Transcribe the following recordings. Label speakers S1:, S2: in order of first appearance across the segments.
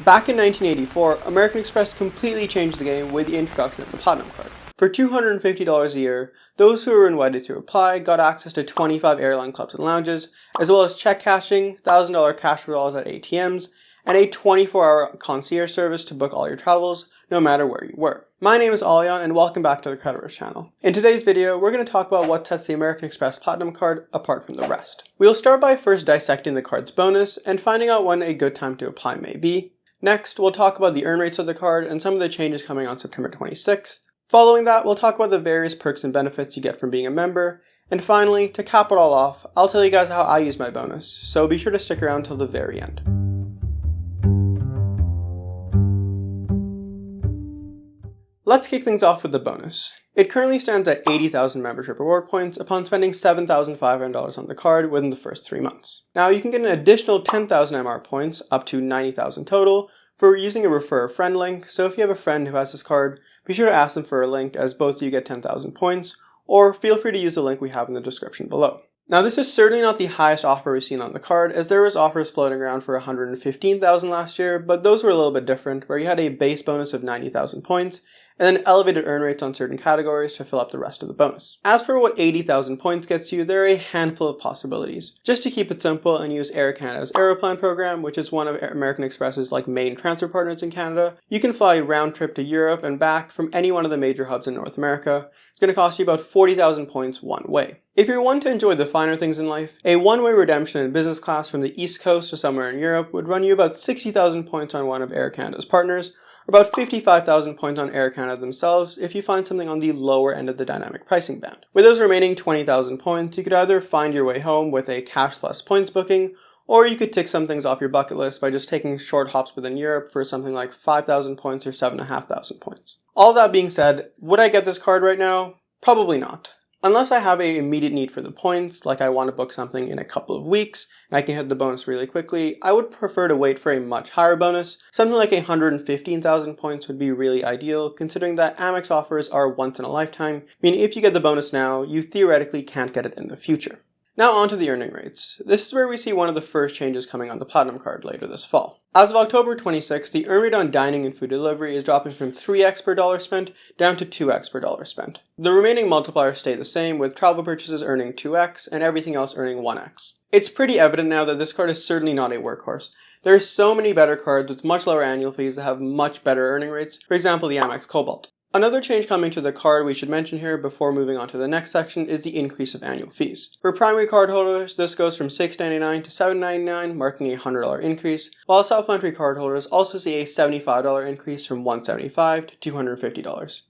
S1: Back in 1984, American Express completely changed the game with the introduction of the Platinum card. For $250 a year, those who were invited to apply got access to 25 airline clubs and lounges, as well as check cashing, $1,000 cash withdrawals at ATMs, and a 24-hour concierge service to book all your travels, no matter where you were. My name is Aalyan, and welcome back to the CreditVerse channel. In today's video, we're going to talk about what sets the American Express Platinum card apart from the rest. We'll start by first dissecting the card's bonus and finding out when a good time to apply may be. Next, we'll talk about the earn rates of the card and some of the changes coming on September 26th. Following that, we'll talk about the various perks and benefits you get from being a member. And finally, to cap it all off, I'll tell you guys how I use my bonus, so be sure to stick around till the very end. Let's kick things off with the bonus. It currently stands at 80,000 membership reward points upon spending $7,500 on the card within the first 3 months. Now you can get an additional 10,000 MR points, up to 90,000 total, for using a refer a friend link, so if you have a friend who has this card, be sure to ask them for a link as both of you get 10,000 points, or feel free to use the link we have in the description below. Now this is certainly not the highest offer we've seen on the card, as there was offers floating around for 115,000 last year, but those were a little bit different, where you had a base bonus of 90,000 points, and then elevated earn rates on certain categories to fill up the rest of the bonus. As for what 80,000 points gets you, there are a handful of possibilities. Just to keep it simple and use Air Canada's Aeroplan program, which is one of American Express's main transfer partners in Canada, you can fly round trip to Europe and back from any one of the major hubs in North America. It's going to cost you about 40,000 points one way. If you're one to enjoy the finer things in life, a one-way redemption in business class from the East Coast to somewhere in Europe would run you about 60,000 points on one of Air Canada's partners, or about 55,000 points on Air Canada themselves if you find something on the lower end of the dynamic pricing band. With those remaining 20,000 points, you could either find your way home with a cash plus points booking, or you could tick some things off your bucket list by just taking short hops within Europe for something like 5,000 points or 7,500 points. All that being said, would I get this card right now? Probably not. Unless I have an immediate need for the points, like I want to book something in a couple of weeks, and I can hit the bonus really quickly, I would prefer to wait for a much higher bonus. Something like 115,000 points would be really ideal, considering that Amex offers are once in a lifetime, meaning if you get the bonus now, you theoretically can't get it in the future. Now on to the earning rates. This is where we see one of the first changes coming on the Platinum card later this fall. As of October 26th, the earn rate on dining and food delivery is dropping from 3x per dollar spent down to 2x per dollar spent. The remaining multipliers stay the same, with travel purchases earning 2x and everything else earning 1x. It's pretty evident now that this card is certainly not a workhorse. There are so many better cards with much lower annual fees that have much better earning rates, for example the Amex Cobalt. Another change coming to the card we should mention here before moving on to the next section is the increase of annual fees. For primary card holders, this goes from $6.99 to $7.99, marking a $100 increase, while supplementary card holders also see a $75 increase from $175 to $250.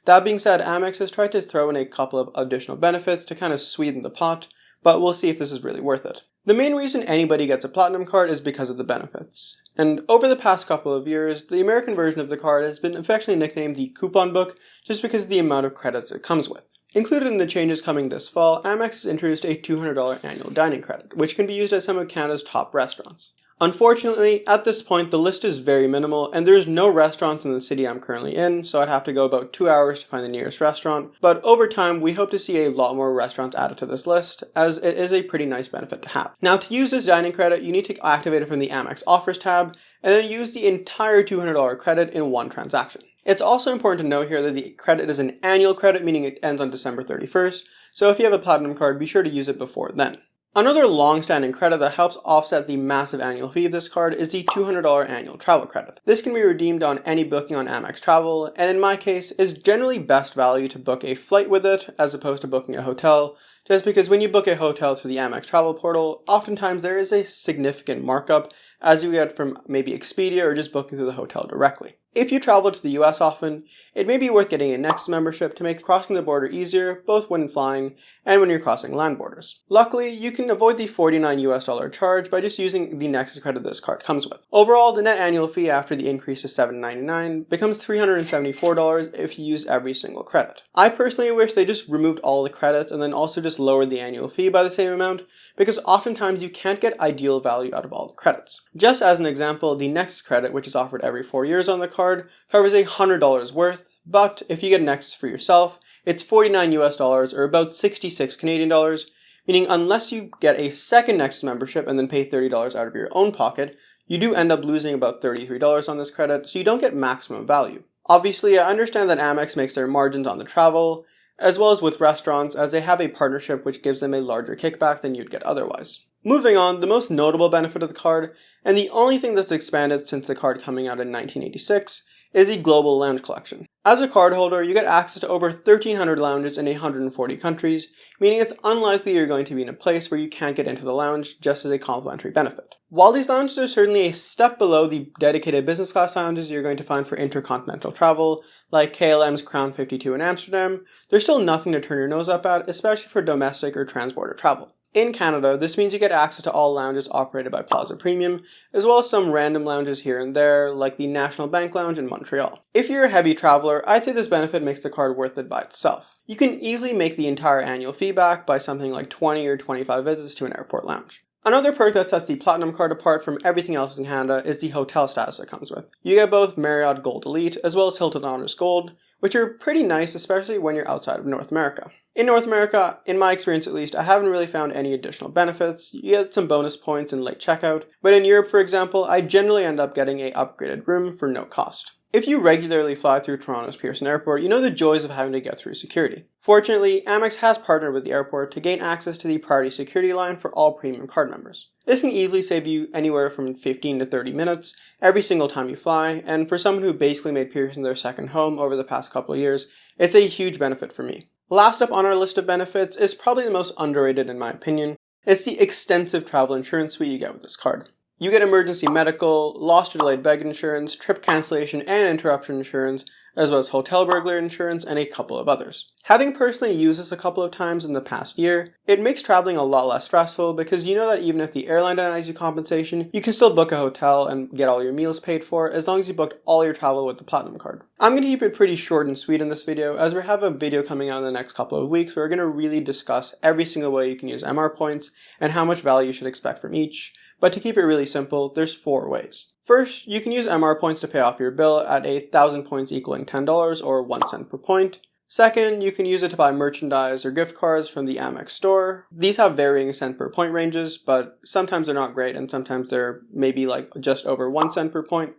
S1: That being said, Amex has tried to throw in a couple of additional benefits to kind of sweeten the pot, but we'll see if this is really worth it. The main reason anybody gets a Platinum card is because of the benefits. And over the past couple of years, the American version of the card has been affectionately nicknamed the coupon book just because of the amount of credits it comes with. Included in the changes coming this fall, Amex has introduced a $200 annual dining credit, which can be used at some of Canada's top restaurants. Unfortunately, at this point, the list is very minimal, and there's no restaurants in the city I'm currently in, so I'd have to go about 2 hours to find the nearest restaurant. But over time, we hope to see a lot more restaurants added to this list, as it is a pretty nice benefit to have. Now, to use this dining credit, you need to activate it from the Amex Offers tab, and then use the entire $200 credit in one transaction. It's also important to note here that the credit is an annual credit, meaning it ends on December 31st, so if you have a Platinum card, be sure to use it before then. Another long-standing credit that helps offset the massive annual fee of this card is the $200 annual travel credit. This can be redeemed on any booking on Amex Travel, and in my case, is generally best value to book a flight with it as opposed to booking a hotel, just because when you book a hotel through the Amex Travel portal, oftentimes there is a significant markup as you get from maybe Expedia or just booking through the hotel directly. If you travel to the US often, it may be worth getting a Nexus membership to make crossing the border easier, both when flying and when you're crossing land borders. Luckily, you can avoid the $49 charge by just using the Nexus credit this card comes with. Overall, the net annual fee after the increase to $7.99 becomes $374 if you use every single credit. I personally wish they just removed all the credits and then also just lowered the annual fee by the same amount, because oftentimes you can't get ideal value out of all the credits. Just as an example, the Nexus credit, which is offered every 4 years on the card, covers $100 worth, but if you get Nexus for yourself, it's $49 or about 66 Canadian dollars, meaning unless you get a second Nexus membership and then pay $30 out of your own pocket, you do end up losing about $33 on this credit, so you don't get maximum value. Obviously, I understand that Amex makes their margins on the travel, as well as with restaurants, as they have a partnership which gives them a larger kickback than you'd get otherwise. Moving on, the most notable benefit of the card, and the only thing that's expanded since the card coming out in 1986, is the Global Lounge Collection. As a cardholder, you get access to over 1,300 lounges in 140 countries, meaning it's unlikely you're going to be in a place where you can't get into the lounge just as a complimentary benefit. While these lounges are certainly a step below the dedicated business class lounges you're going to find for intercontinental travel, like KLM's Crown 52 in Amsterdam, there's still nothing to turn your nose up at, especially for domestic or transborder travel. In Canada, this means you get access to all lounges operated by Plaza Premium, as well as some random lounges here and there, like the National Bank Lounge in Montreal. If you're a heavy traveler, I'd say this benefit makes the card worth it by itself. You can easily make the entire annual fee back by something like 20 or 25 visits to an airport lounge. Another perk that sets the Platinum card apart from everything else in Canada is the hotel status it comes with. You get both Marriott Gold Elite as well as Hilton Honors Gold, which are pretty nice, especially when you're outside of North America. In North America, in my experience at least, I haven't really found any additional benefits. You get some bonus points and late checkout, but in Europe, for example, I generally end up getting an upgraded room for no cost. If you regularly fly through Toronto's Pearson Airport, you know the joys of having to get through security. Fortunately, Amex has partnered with the airport to gain access to the priority security line for all premium card members. This can easily save you anywhere from 15 to 30 minutes every single time you fly, and for someone who basically made Pearson their second home over the past couple of years, it's a huge benefit for me. Last up on our list of benefits is probably the most underrated in my opinion. It's the extensive travel insurance suite you get with this card. You get emergency medical, lost or delayed bag insurance, trip cancellation and interruption insurance, as well as hotel burglar insurance and a couple of others. Having personally used this a couple of times in the past year, it makes traveling a lot less stressful because you know that even if the airline denies you compensation, you can still book a hotel and get all your meals paid for as long as you booked all your travel with the Platinum card. I'm going to keep it pretty short and sweet in this video, as we have a video coming out in the next couple of weeks where we're going to really discuss every single way you can use MR points and how much value you should expect from each. But to keep it really simple, there's 4 ways. First, you can use MR points to pay off your bill at 1,000 points equaling $10 or 1 cent per point. Second, you can use it to buy merchandise or gift cards from the Amex store. These have varying cent per point ranges, but sometimes they're not great and sometimes they're maybe like just over 1 cent per point.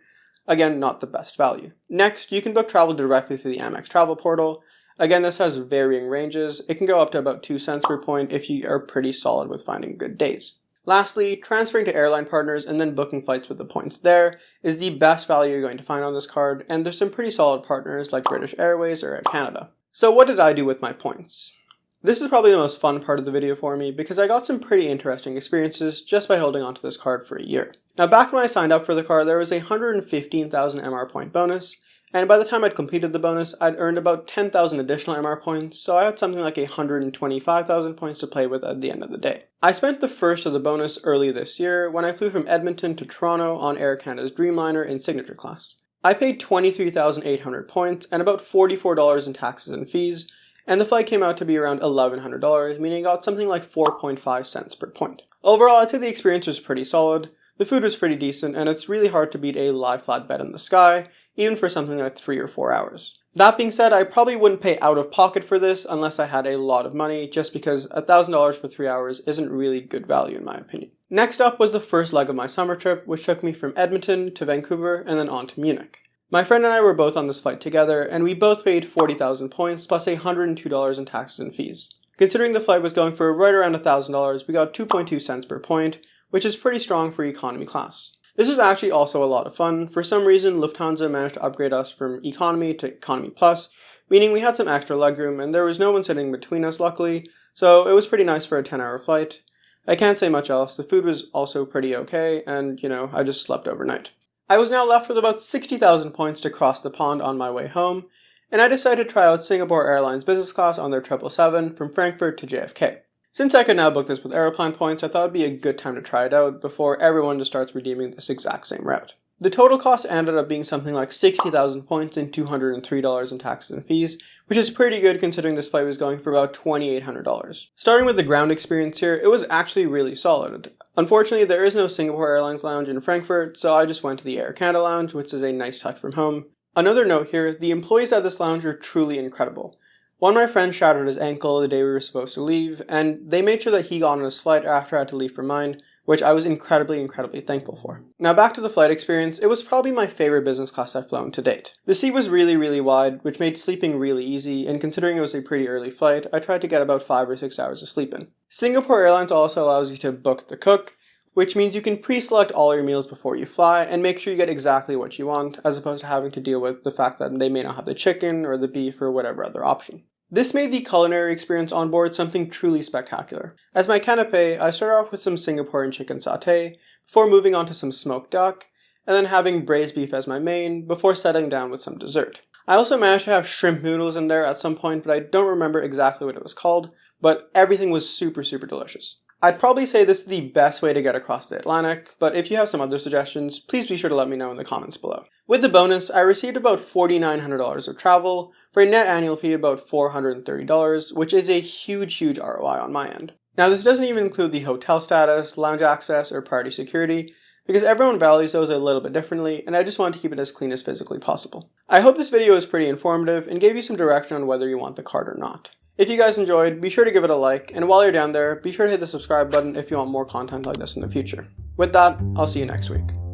S1: Again, not the best value. Next, you can book travel directly through the Amex travel portal. Again, this has varying ranges. It can go up to about 2 cents per point if you are pretty solid with finding good days. Lastly, transferring to airline partners and then booking flights with the points there is the best value you're going to find on this card, and there's some pretty solid partners like British Airways or Air Canada. So what did I do with my points? This is probably the most fun part of the video for me because I got some pretty interesting experiences just by holding onto this card for a year. Now back when I signed up for the card, there was a 115,000 MR point bonus, and by the time I'd completed the bonus, I'd earned about 10,000 additional MR points, so I had something like 125,000 points to play with at the end of the day. I spent the first of the bonus early this year when I flew from Edmonton to Toronto on Air Canada's Dreamliner in Signature class. I paid 23,800 points and about $44 in taxes and fees, and the flight came out to be around $1,100, meaning I got something like 4.5 cents per point. Overall, I'd say the experience was pretty solid, the food was pretty decent, and it's really hard to beat a live flatbed in the sky, even for something like 3 or 4 hours. That being said, I probably wouldn't pay out of pocket for this unless I had a lot of money, just because $1,000 for 3 hours isn't really good value in my opinion. Next up was the first leg of my summer trip, which took me from Edmonton to Vancouver and then on to Munich. My friend and I were both on this flight together, and we both paid 40,000 points plus $102 in taxes and fees. Considering the flight was going for right around $1,000, we got 2.2 cents per point, which is pretty strong for economy class. This was actually also a lot of fun. For some reason, Lufthansa managed to upgrade us from economy to economy plus, meaning we had some extra legroom and there was no one sitting between us luckily, so it was pretty nice for a 10-hour flight. I can't say much else. The food was also pretty okay, and I just slept overnight. I was now left with about 60,000 points to cross the pond on my way home, and I decided to try out Singapore Airlines business class on their 777 from Frankfurt to JFK. Since I could now book this with Aeroplan points, I thought it would be a good time to try it out before everyone just starts redeeming this exact same route. The total cost ended up being something like 60,000 points and $203 in taxes and fees, which is pretty good considering this flight was going for about $2,800. Starting with the ground experience here, it was actually really solid. Unfortunately, there is no Singapore Airlines lounge in Frankfurt, so I just went to the Air Canada lounge, which is a nice touch from home. Another note here, the employees at this lounge are truly incredible. One of my friends shattered his ankle the day we were supposed to leave, and they made sure that he got on his flight after I had to leave for mine, which I was incredibly thankful for. Now back to the flight experience, it was probably my favorite business class I've flown to date. The seat was really wide, which made sleeping really easy, and considering it was a pretty early flight, I tried to get about 5 or 6 hours of sleep in. Singapore Airlines also allows you to book the cook, which means you can pre-select all your meals before you fly and make sure you get exactly what you want, as opposed to having to deal with the fact that they may not have the chicken or the beef or whatever other option. This made the culinary experience on board something truly spectacular. As my canapé, I started off with some Singaporean chicken sauté, before moving on to some smoked duck, and then having braised beef as my main, before settling down with some dessert. I also managed to have shrimp noodles in there at some point, but I don't remember exactly what it was called, but everything was super delicious. I'd probably say this is the best way to get across the Atlantic, but if you have some other suggestions, please be sure to let me know in the comments below. With the bonus, I received about $4,900 of travel, for a net annual fee of about $430, which is a huge ROI on my end. Now this doesn't even include the hotel status, lounge access, or party security, because everyone values those a little bit differently, and I just want to keep it as clean as physically possible. I hope this video was pretty informative and gave you some direction on whether you want the card or not. If you guys enjoyed, be sure to give it a like, and while you're down there, be sure to hit the subscribe button if you want more content like this in the future. With that, I'll see you next week.